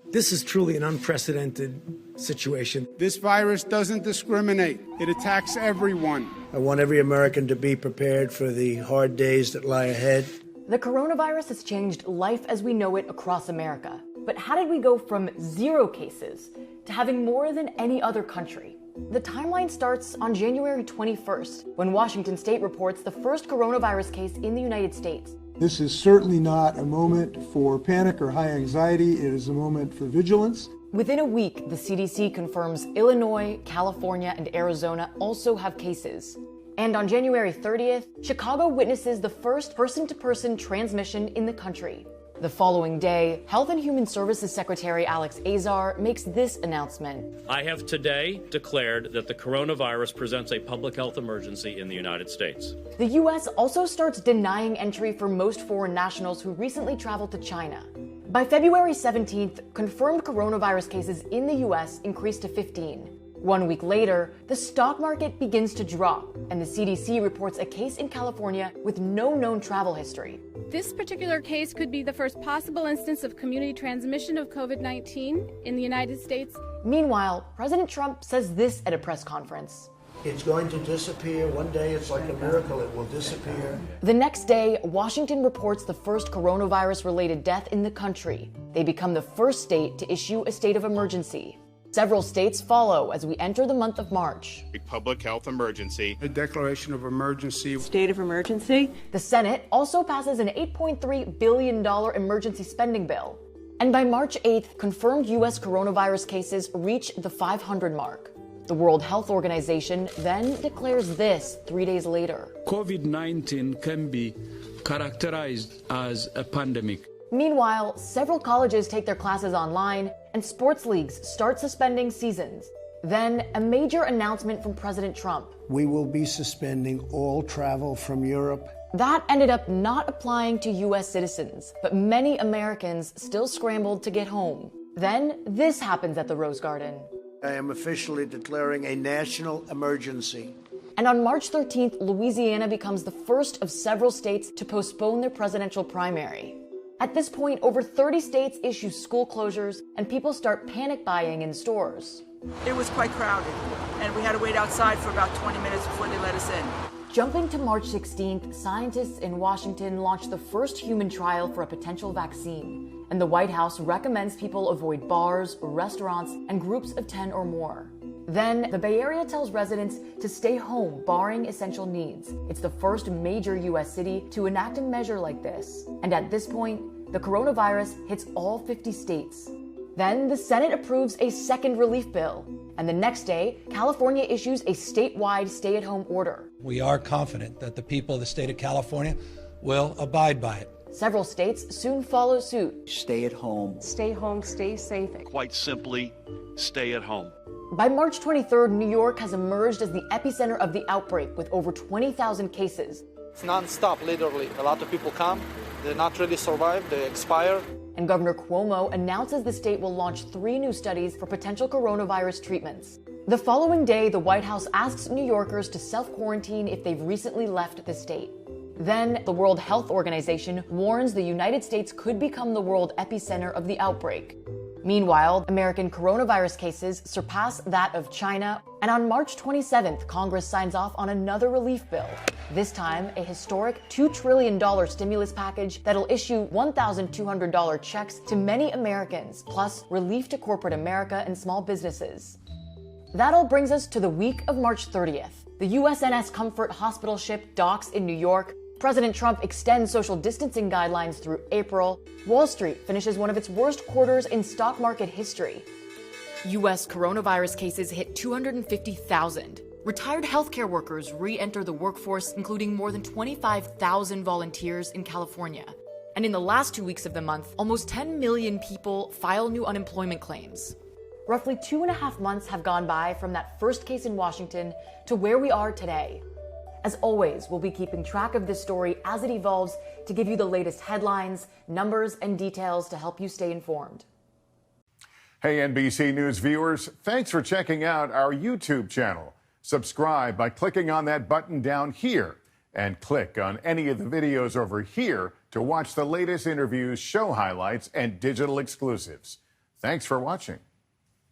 This is truly an unprecedented situation. This virus doesn't discriminate. It attacks everyone. I want every American to be prepared for the hard days that lie ahead. The coronavirus has changed life as we know it across America. But how did we go from 0 cases to having more than any other country? The timeline starts on January 21st, when Washington State reports the first coronavirus case in the United States. This is certainly not a moment for panic or high anxiety. It is a moment for vigilance. Within a week, the CDC confirms Illinois, California, and Arizona also have cases. And on January 30th, Chicago witnesses the first person-to-person transmission in the country. The following day, Health and Human Services Secretary Alex Azar makes this announcement. I have today declared that the coronavirus presents a public health emergency in the United States. The U.S. also starts denying entry for most foreign nationals who recently traveled to China. By February 17th, confirmed coronavirus cases in the U.S. increased to 15. 1 week later, the stock market begins to drop, and the CDC reports a case in California with no known travel history. This particular case could be the first possible instance of community transmission of COVID-19 in the United States. Meanwhile, President Trump says this at a press conference. It's going to disappear. One day it's like a miracle. It will disappear. The next day, Washington reports the first coronavirus-related death in the country. They become the first state to issue a state of emergency. Several states follow as we enter the month of March. A public health emergency. A declaration of emergency. State of emergency. The Senate also passes an $8.3 billion emergency spending bill. And by March 8th, confirmed U.S. coronavirus cases reach the 500 mark. The World Health Organization then declares this 3 days later. COVID-19 can be characterized as a pandemic. Meanwhile, several colleges take their classes online, and sports leagues start suspending seasons. Then, a major announcement from President Trump. We will be suspending all travel from Europe. That ended up not applying to U.S. citizens, but many Americans still scrambled to get home. Then, this happens at the Rose Garden. I am officially declaring a national emergency. And on March 13th, Louisiana becomes the first of several states to postpone their presidential primary. At this point, over 30 states issue school closures, and people start panic buying in stores. It was quite crowded, and we had to wait outside for about 20 minutes before they let us in. Jumping to March 16th, scientists in Washington launch the first human trial for a potential vaccine, and the White House recommends people avoid bars, restaurants, and groups of 10 or more. Then, the Bay Area tells residents to stay home, barring essential needs. It's the first major U.S. city to enact a measure like this. And at this point, the coronavirus hits all 50 states. Then, the Senate approves a second relief bill. And the next day, California issues a statewide stay-at-home order. We are confident that the people of the state of California will abide by it. Several states soon follow suit. Stay at home. Stay home, stay safe. Quite simply, stay at home. By March 23rd, New York has emerged as the epicenter of the outbreak with over 20,000 cases. It's non-stop, literally. A lot of people come, they not really survive, they expire. And Governor Cuomo announces the state will launch 3 new studies for potential coronavirus treatments. The following day, the White House asks New Yorkers to self-quarantine if they've recently left the state. Then, the World Health Organization warns the United States could become the world epicenter of the outbreak. Meanwhile, American coronavirus cases surpass that of China, and on March 27th, Congress signs off on another relief bill. This time, a historic $2 trillion stimulus package that'll issue $1,200 checks to many Americans, plus relief to corporate America and small businesses. That all brings us to the week of March 30th. The USNS Comfort hospital ship docks in New York. President Trump extends social distancing guidelines through April. Wall Street finishes one of its worst quarters in stock market history. U.S. coronavirus cases hit 250,000. Retired healthcare workers re-enter the workforce, including more than 25,000 volunteers in California. And in the last 2 weeks of the month, almost 10 million people file new unemployment claims. Roughly 2.5 months have gone by from that first case in Washington to where we are today. As always, we'll be keeping track of this story as it evolves to give you the latest headlines, numbers, and details to help you stay informed. Hey, NBC News viewers, thanks for checking out our YouTube channel. Subscribe by clicking on that button down here and click on any of the videos over here to watch the latest interviews, show highlights, and digital exclusives. Thanks for watching.